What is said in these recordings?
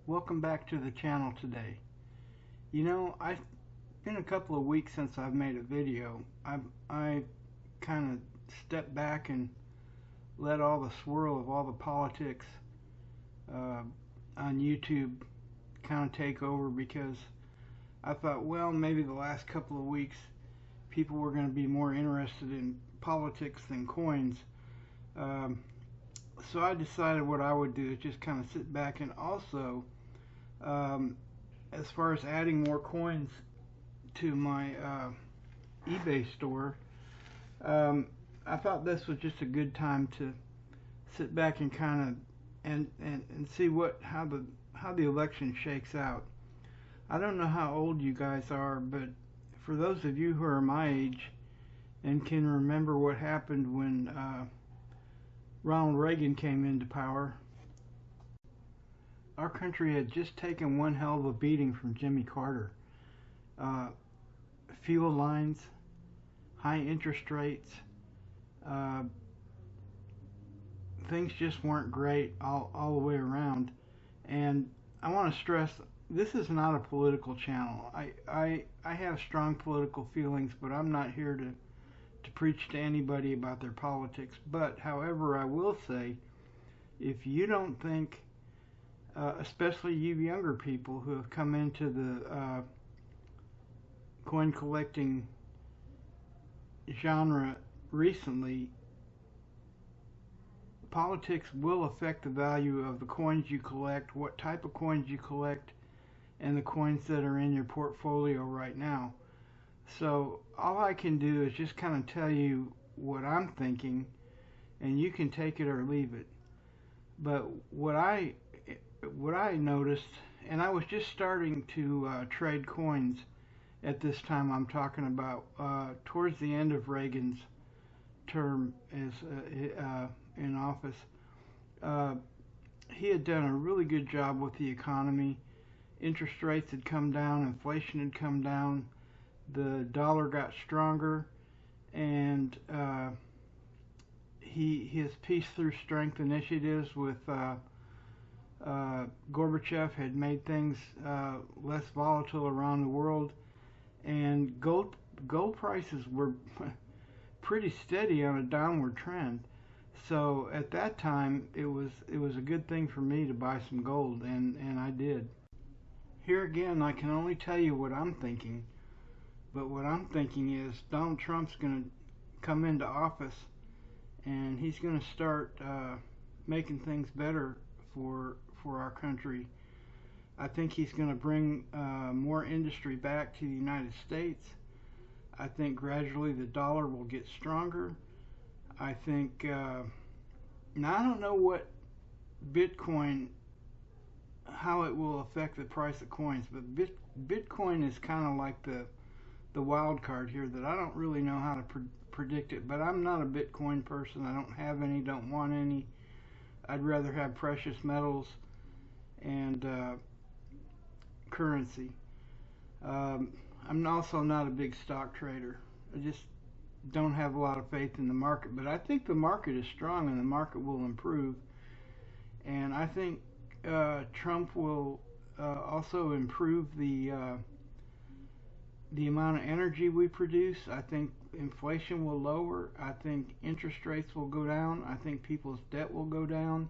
Welcome back to the channel today. I've been a couple of weeks since I've made a video. I kind of stepped back and let all the swirl of all the politics uh, on YouTube kind of take over because I thought, well, maybe the last couple of weeks people were going to be more interested in politics than coins. Um, so I decided what I would do is just kind of sit back and also um, as far as adding more coins to my eBay store, I thought this was just a good time to sit back and kind of and see how the election shakes out. I don't know how old you guys are, but for those of you who are my age and can remember what happened when Ronald Reagan came into power, our country had just taken one hell of a beating from Jimmy Carter. Uh, Fuel lines, high interest rates, uh, things just weren't great all the way around. And I want to stress this is not a political channel. I have strong political feelings, but I'm not here to preach to anybody about their politics. But, however, I will say if you don't think, especially you younger people who have come into the coin collecting genre recently, politics will affect the value of the coins you collect, what type of coins you collect, and the coins that are in your portfolio right now. So all I can do is just kind of tell you what I'm thinking, and you can take it or leave it. But what I noticed, and I was just starting to trade coins at this time I'm talking about, towards the end of Reagan's term as in office. Uh, he had done a really good job with the economy. Interest rates had come down, inflation had come down, the dollar got stronger, and his peace through strength initiatives with Gorbachev had made things less volatile around the world, and gold prices were pretty steady on a downward trend. So at that time, it was a good thing for me to buy some gold, and I did. Here again, I can only tell you what I'm thinking, but what I'm thinking is Donald Trump's going to come into office, and he's going to start making things better for our country. I think he's going to bring more industry back to the United States. I think gradually the dollar will get stronger. I think now I don't know what Bitcoin, how it will affect the price of coins, but Bitcoin is kind of like the wild card here that I don't really know how to predict it. But I'm not a Bitcoin person. I don't have any, don't want any. I'd rather have precious metals and currency. Um, I'm also not a big stock trader. I just don't have a lot of faith in the market, but I think the market is strong and the market will improve. And I think Trump will also improve the amount of energy we produce. I think inflation will lower. I think interest rates will go down. I think people's debt will go down.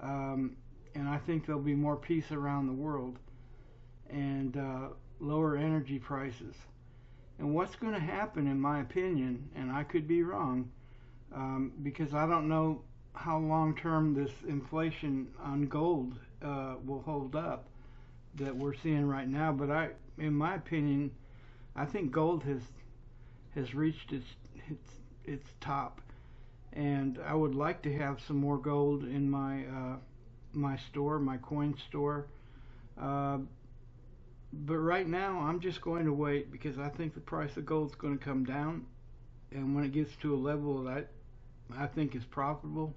Um, and I think there'll be more peace around the world and lower energy prices. And what's going to happen, in my opinion, and I could be wrong, because I don't know how long term this inflation on gold will hold up that we're seeing right now. But in my opinion, I think gold has reached its top, and I would like to have some more gold in my store, my coin store. Uh, but right now, I'm just going to wait because I think the price of gold's going to come down, and when it gets to a level that I think is profitable,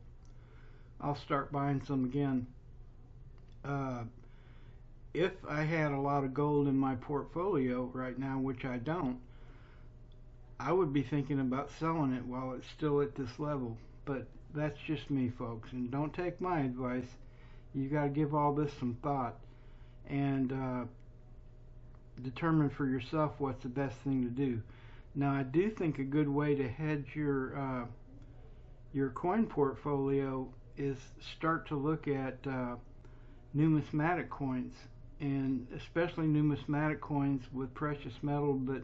I'll start buying some again. Uh, if I had a lot of gold in my portfolio right now, which I don't, I would be thinking about selling it while it's still at this level. But that's just me, folks, and don't take my advice. You got to give all this some thought and determine for yourself what's the best thing to do. Now, I do think a good way to hedge your coin portfolio is start to look at numismatic coins, and especially numismatic coins with precious metal, but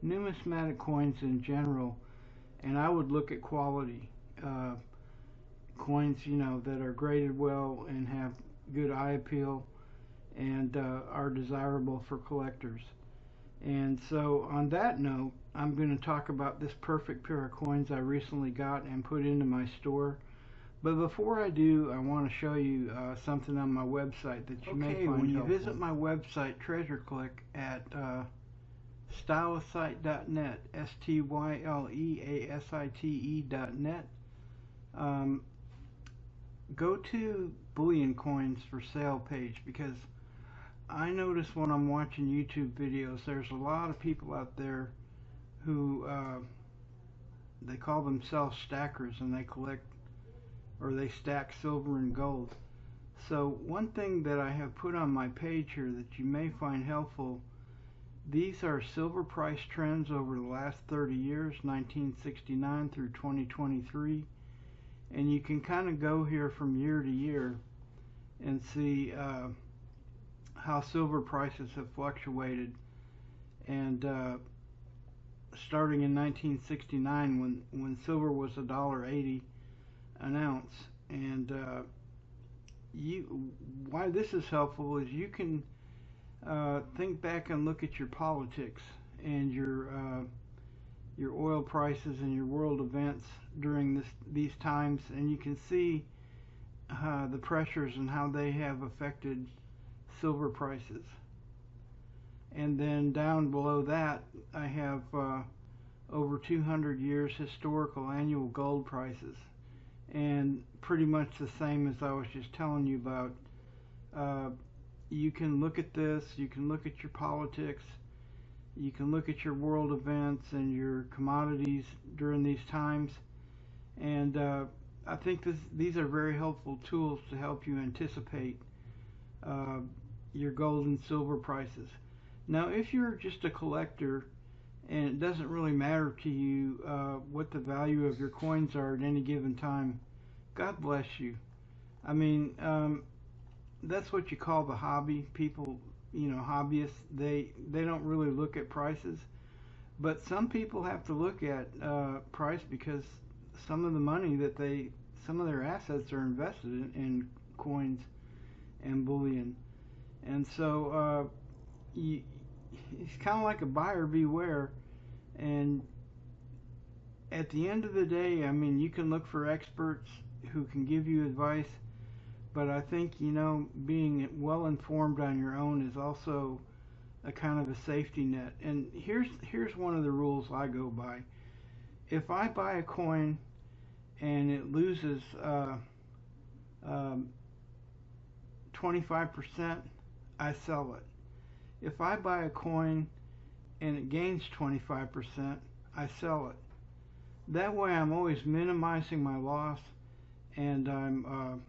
numismatic coins in general. And I would look at quality coins, that are graded well and have good eye appeal and are desirable for collectors. And so on that note, I'm going to talk about this perfect pair of coins I recently got and put into my store. But before I do, I want to show you something on my website that you may find when you visit my website, Treasure Click, at styleasite.net, styleasite.net. Go to bullion coins for sale page, because I notice when I'm watching YouTube videos, there's a lot of people out there who they call themselves stackers, and they collect or they stack silver and gold. So one thing that I have put on my page here that you may find helpful, these are silver price trends over the last 30 years, 1969 through 2023. And you can kind of go here from year to year and see how silver prices have fluctuated. And starting in 1969, when silver was $1.80 an ounce. And why this is helpful is you can think back and look at your politics and your oil prices and your world events during these times, and you can see the pressures and how they have affected silver prices. And then down below that, I have over 200 years historical annual gold prices, and pretty much the same as I was just telling you about. You can look at this, you can look at your politics, you can look at your world events and your commodities during these times, and I think these are very helpful tools to help you anticipate your gold and silver prices. Now, if you're just a collector and it doesn't really matter to you what the value of your coins are at any given time, God bless you. I mean, that's what you call the hobby. People, hobbyists, they don't really look at prices. But some people have to look at price, because some of the money some of their assets are invested in coins and bullion. And so it's kind of like a buyer beware. And at the end of the day, I mean, you can look for experts who can give you advice, but I think, being well informed on your own is also a kind of a safety net. And here's one of the rules I go by. If I buy a coin and it loses 25%, I sell it. If I buy a coin and it gains 25%, I sell it. That way I'm always minimizing my loss, and I'm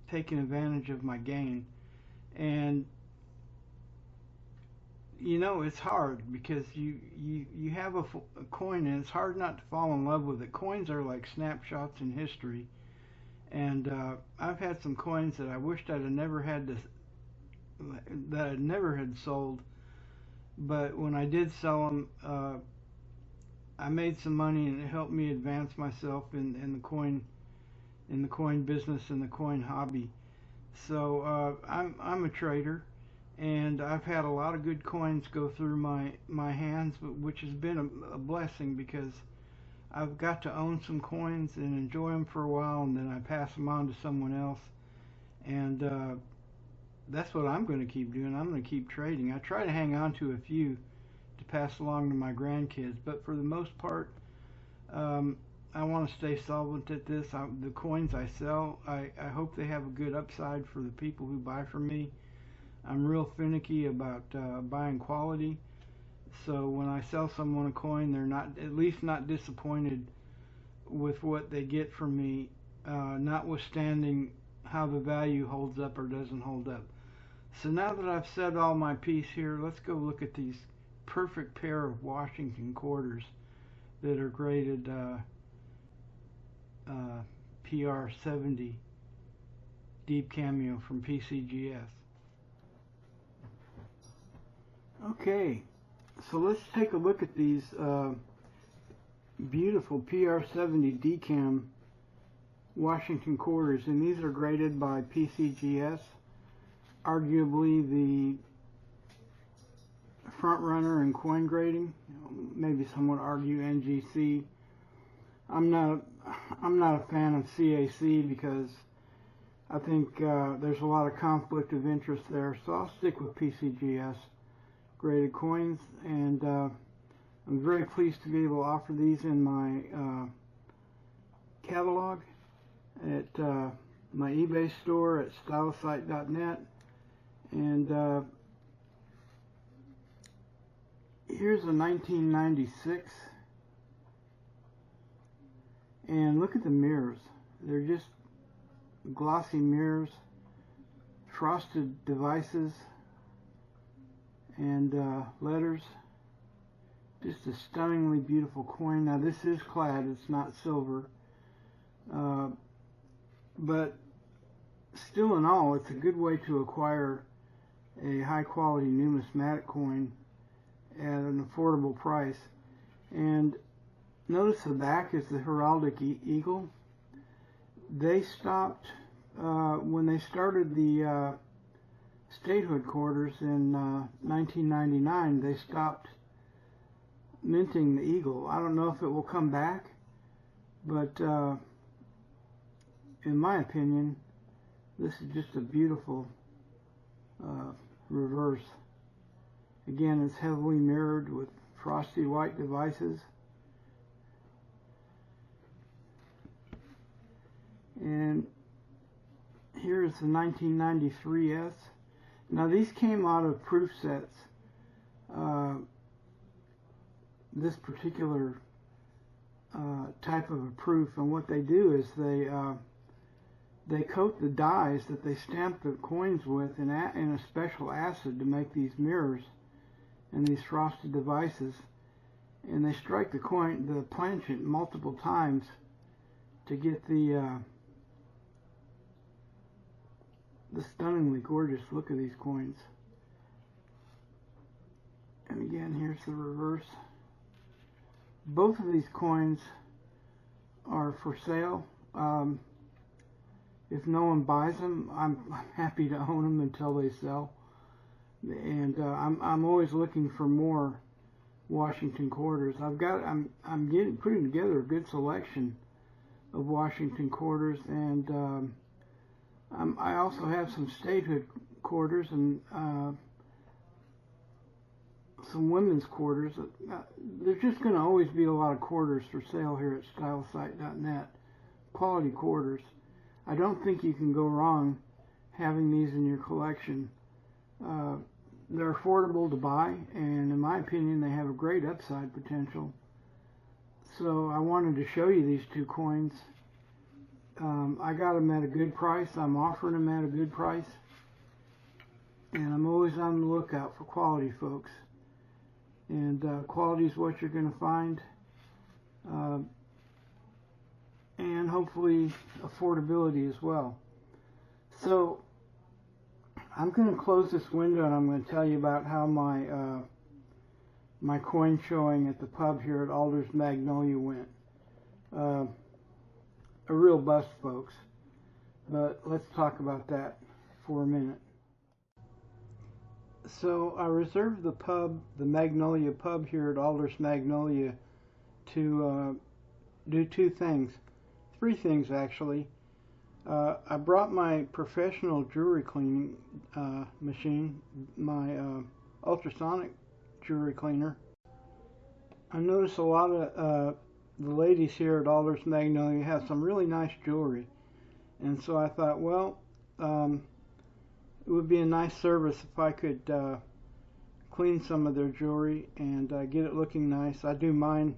taking advantage of my gain. And it's hard, because you have a coin, and it's hard not to fall in love with it. Coins are like snapshots in history, and I've had some coins that I wished I'd have never had that I'd never had sold, but when I did sell them, I made some money, and it helped me advance myself in the coin business and the coin hobby. So I'm a trader, and I've had a lot of good coins go through my hands, which has been a blessing, because I've got to own some coins and enjoy them for a while, and then I pass them on to someone else. And that's what I'm going to keep doing. I'm going to keep trading. I try to hang on to a few to pass along to my grandkids, but for the most part, I want to stay solvent at this. The coins I sell, I hope they have a good upside for the people who buy from me. I'm real finicky about buying quality, so when I sell someone a coin, they're at least not disappointed with what they get from me, notwithstanding how the value holds up or doesn't hold up. So now that I've said all my piece here, let's go look at these perfect pair of Washington quarters that are graded PR70 DCAM from PCGS. Okay, so let's take a look at these beautiful PR70 DCAM Washington quarters, and these are graded by PCGS, arguably the front runner in coin grading. Maybe some would argue NGC. I'm not a fan of CAC because I think there's a lot of conflict of interest there, so I'll stick with PCGS graded coins, and I'm very pleased to be able to offer these in my catalog at my eBay store at stylisite.net. And here's a 1996, and look at the mirrors. They're just glossy mirrors, frosted devices, and letters. Just a stunningly beautiful coin. Now this is clad, it's not silver, but still in all, it's a good way to acquire a high quality numismatic coin at an affordable price. And notice the back is the Heraldic Eagle. They stopped when they started the statehood quarters in 1999. They stopped minting the eagle. I don't know if it will come back, but in my opinion, this is just a beautiful reverse. Again, it's heavily mirrored with frosty white devices. And here's the 1993S. Now these came out of proof sets. This particular type of a proof, and what they do is they coat the dies that they stamp the coins with in a special acid to make these mirrors and these frosted devices, and they strike the planchet multiple times to get the stunningly gorgeous look of these coins. And again, here's the reverse. Both of these coins are for sale. If no one buys them, I'm happy to own them until they sell. And I'm always looking for more Washington quarters. I'm putting together a good selection of Washington quarters, and I also have some statehood quarters and some women's quarters. There's just going to always be a lot of quarters for sale here at stylisite.net. Quality quarters. I don't think you can go wrong having these in your collection. They're affordable to buy, and in my opinion, they have a great upside potential. So I wanted to show you these two coins. I got them at a good price. I'm offering them at a good price. And I'm always on the lookout for quality, folks. And quality is what you're going to find. And hopefully affordability as well. So I'm going to close this window, and I'm going to tell you about how my my coin showing at the pub here at Alder's Magnolia went. A real bust, folks. But let's talk about that for a minute. So I reserved the pub, the Magnolia pub here at Alder's Magnolia, to do two things. Three things, actually. I brought my professional jewelry cleaning machine, my ultrasonic jewelry cleaner. I noticed a lot of the ladies here at Alder's Magnolia have some really nice jewelry, and so I thought, well, it would be a nice service if I could clean some of their jewelry and get it looking nice. I do mine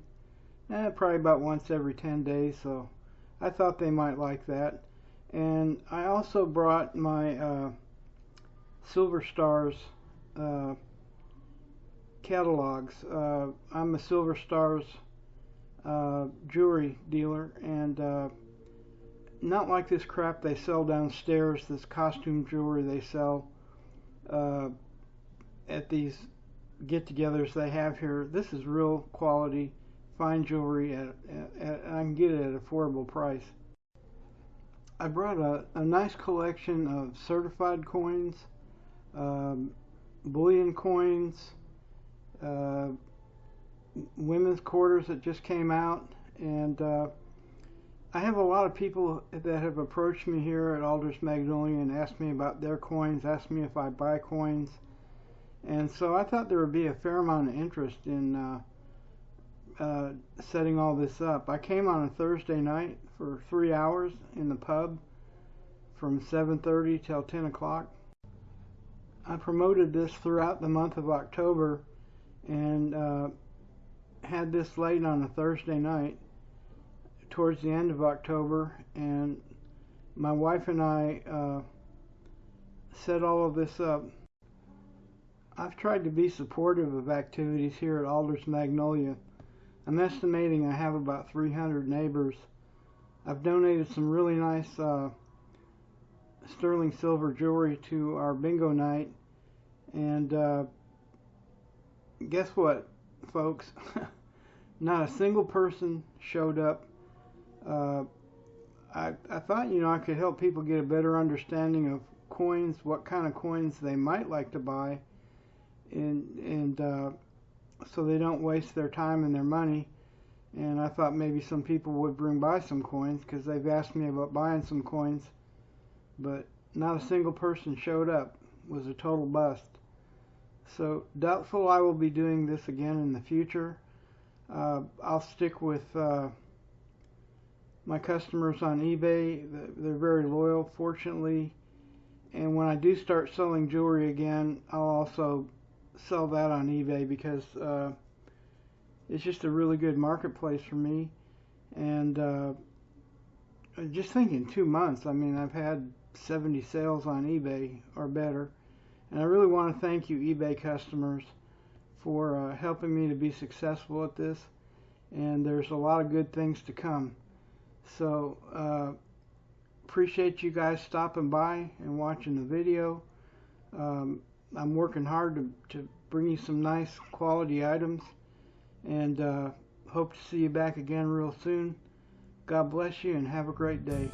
probably about once every 10 days, so I thought they might like that. And I also brought my Silver Stars catalogs. I'm a Silver Stars jewelry dealer, and not like this crap they sell downstairs, this costume jewelry they sell at these get-togethers they have here. This is real quality, fine jewelry, I can get it at an affordable price. I brought a nice collection of certified coins, bullion coins, women's quarters that just came out, and I have a lot of people that have approached me here at Alders Magnolia and asked me about their coins, asked me if I buy coins, and so I thought there would be a fair amount of interest in setting all this up. I came on a Thursday night for 3 hours in the pub from 7:30 till 10 o'clock. I promoted this throughout the month of October and had this late on a Thursday night towards the end of October, and my wife and I set all of this up. I've tried to be supportive of activities here at Alders Magnolia. I'm estimating I have about 300 neighbors. I've donated some really nice sterling silver jewelry to our bingo night, and guess what, folks? Not a single person showed up. I thought, I could help people get a better understanding of coins, what kind of coins they might like to buy, and so they don't waste their time and their money. And I thought maybe some people would bring by some coins, because they've asked me about buying some coins, but not a single person showed up. It was a total bust. So doubtful I will be doing this again in the future. I'll stick with my customers on eBay. They're very loyal, fortunately, and when I do start selling jewelry again, I'll also sell that on eBay, because it's just a really good marketplace for me. And just think, in 2 months, I mean, I've had 70 sales on eBay or better, and I really want to thank you, eBay customers, for helping me to be successful at this, and there's a lot of good things to come. So appreciate you guys stopping by and watching the video. I'm working hard to bring you some nice quality items, and hope to see you back again real soon. God bless you and have a great day.